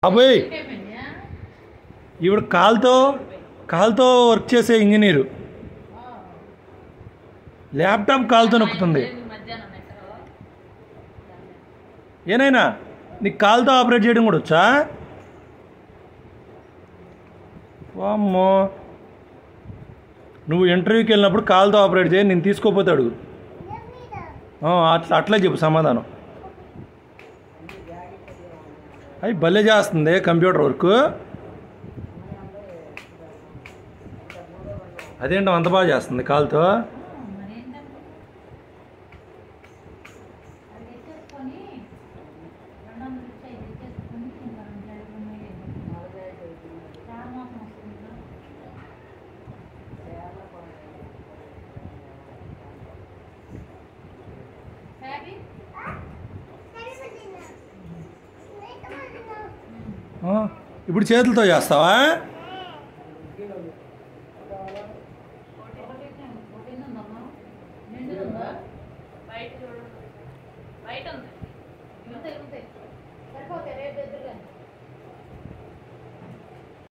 అబ్బాయి ఈవిడ కాలుతో వర్క్ చేసే ఇంజనీరు ల్యాప్టాప్ కాలుతో నొక్కుతుంది. ఏనైనా నీకు కాలుతో ఆపరేట్ చేయడం కూడా వచ్చా? వామ్మో, నువ్వు ఇంటర్వ్యూకి వెళ్ళినప్పుడు కాలుతో ఆపరేట్ చేయి, నేను తీసుకోపోతే అడుగు. అట్లా చెప్పు సమాధానం. అవి భలే చేస్తుంది కంప్యూటర్ వర్క్. అదేంటో అంత బాగా చేస్తుంది కాలుతో. ఇప్పుడు చేతులతో చేస్తావా? బయట